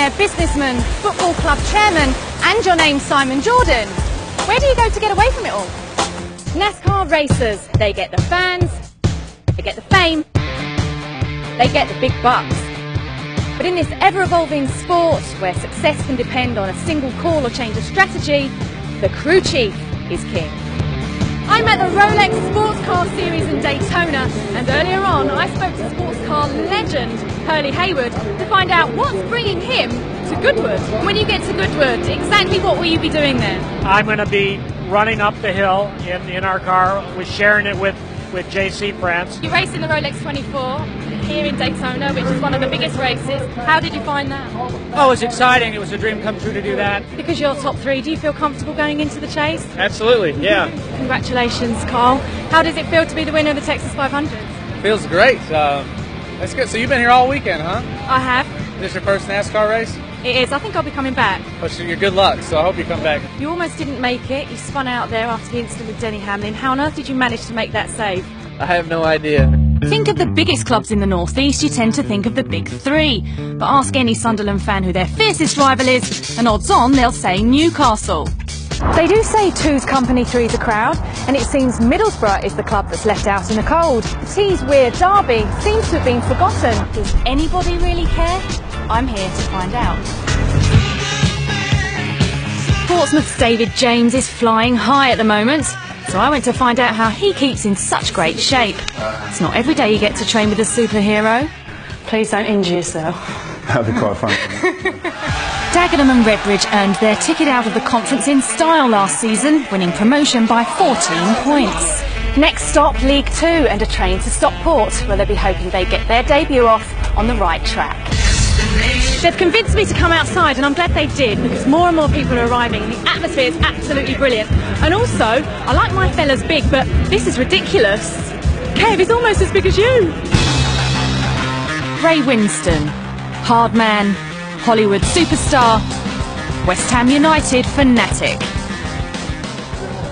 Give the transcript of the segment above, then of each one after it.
billionaire, businessman, football club chairman, and your name's Simon Jordan. Where do you go to get away from it all? NASCAR racers, they get the fans, they get the fame, they get the big bucks. But in this ever-evolving sport, where success can depend on a single call or change of strategy, the crew chief is king. I'm at the Rolex Sports Car Series in Daytona, and earlier on I spoke to sports car legend Hurley Haywood to find out what's bringing him to Goodwood. When you get to Goodwood, exactly what will you be doing there? I'm going to be running up the hill in our car, with sharing it with JC France. You're racing the Rolex 24 here in Daytona, which is one of the biggest races. How did you find that? Oh, it was exciting. It was a dream come true to do that. Because you're top three, do you feel comfortable going into the chase? Absolutely, yeah. Congratulations, Carl. How does it feel to be the winner of the Texas 500? Feels great. That's good. So you've been here all weekend, huh? I have. Is this your first NASCAR race? It is. I think I'll be coming back. Oh, so you're good luck, so I hope you come back. You almost didn't make it. You spun out there after the incident with Denny Hamlin. How on earth did you manage to make that save? I have no idea. Think of the biggest clubs in the North East, you tend to think of the big three. But ask any Sunderland fan who their fiercest rival is, and odds on they'll say Newcastle. They do say two's company, three's a crowd, and it seems Middlesbrough is the club that's left out in the cold. The T's weird derby seems to have been forgotten. Does anybody really care? I'm here to find out. Portsmouth's David James is flying high at the moment, so I went to find out how he keeps in such great shape. It's not every day you get to train with a superhero. Please don't injure yourself. That would be quite fun. Dagenham and Redbridge earned their ticket out of the conference in style last season, winning promotion by 14 points. Next stop, League Two, and a train to Stockport, where they'll be hoping they get their debut off on the right track. They've convinced me to come outside, and I'm glad they did, because more and more people are arriving and the atmosphere is absolutely brilliant. And also, I like my fellas big, but this is ridiculous. Kev is almost as big as you. Ray Winston, hard man, Hollywood superstar, West Ham United fanatic.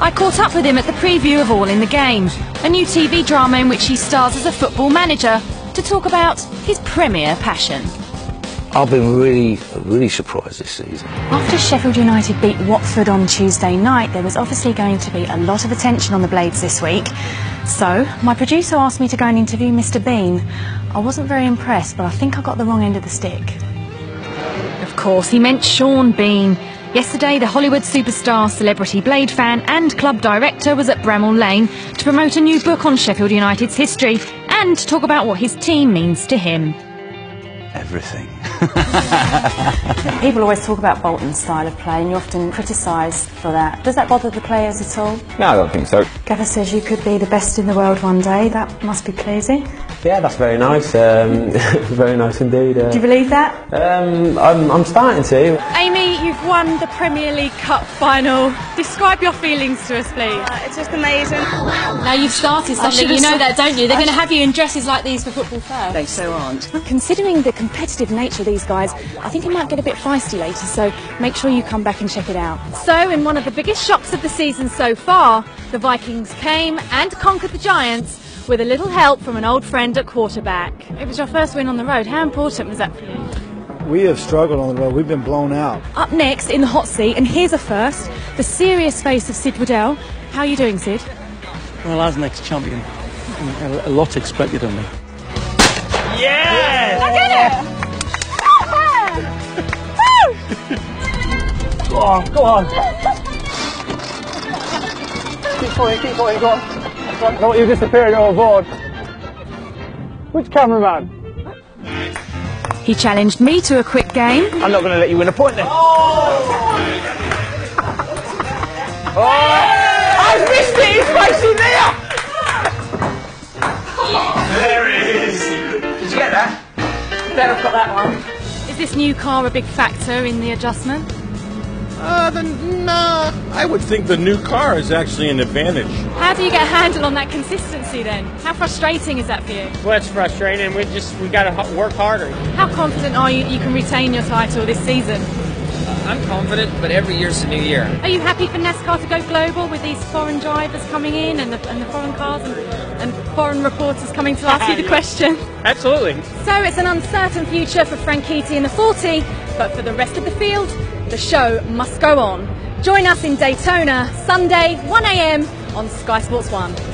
I caught up with him at the preview of All in the Game, a new TV drama in which he stars as a football manager, to talk about his premier passion. I've been really surprised this season. After Sheffield United beat Watford on Tuesday night, there was obviously going to be a lot of attention on the Blades this week. So, my producer asked me to go and interview Mr. Bean. I wasn't very impressed, but I think I got the wrong end of the stick. Of course, he meant Sean Bean. Yesterday, the Hollywood superstar, celebrity Blade fan and club director was at Bramall Lane to promote a new book on Sheffield United's history and to talk about what his team means to him. Everything. People always talk about Bolton's style of play and you often criticise for that. Does that bother the players at all? No, I don't think so. Gaffer says you could be the best in the world one day. That must be pleasing. Yeah, that's very nice. Very nice indeed. Do you believe that? I'm starting to. Amy, you've won the Premier League Cup final. Describe your feelings to us, please. It's just amazing. Now you've started something, you know that, don't you? They're going to have you in dresses like these for Football First. They so aren't. Considering the competitive nature of these guys, I think it might get a bit feisty later, so make sure you come back and check it out. So, in one of the biggest shocks of the season so far, the Vikings came and conquered the Giants with a little help from an old friend at quarterback. It was your first win on the road. How important was that for you? We have struggled on the road. We've been blown out. Up next in the hot seat, and here's a first, the serious face of Sid Waddell. How are you doing, Sid? Well, as next champion, a lot expected of me. Yeah! I did it! Go on, go on. Keep going, go on. Don't you disappear overboard. Which cameraman? He challenged me to a quick game. I'm not going to let you win a point then. Oh! I missed it! It's racing there! There it is! Did you get that? Better have got that one. Is this new car a big factor in the adjustment? No, I would think the new car is actually an advantage. How do you get a handle on that consistency then? How frustrating is that for you? Well, it's frustrating. We got to work harder. How confident are you can retain your title this season? I'm confident, but every year's a new year. Are you happy for NASCAR to go global with these foreign drivers coming in and the foreign cars and foreign reporters coming to ask you the question? Absolutely. So it's an uncertain future for Franchitti in the 40, But for the rest of the field, the show must go on. Join us in Daytona, Sunday, 1 AM on Sky Sports 1.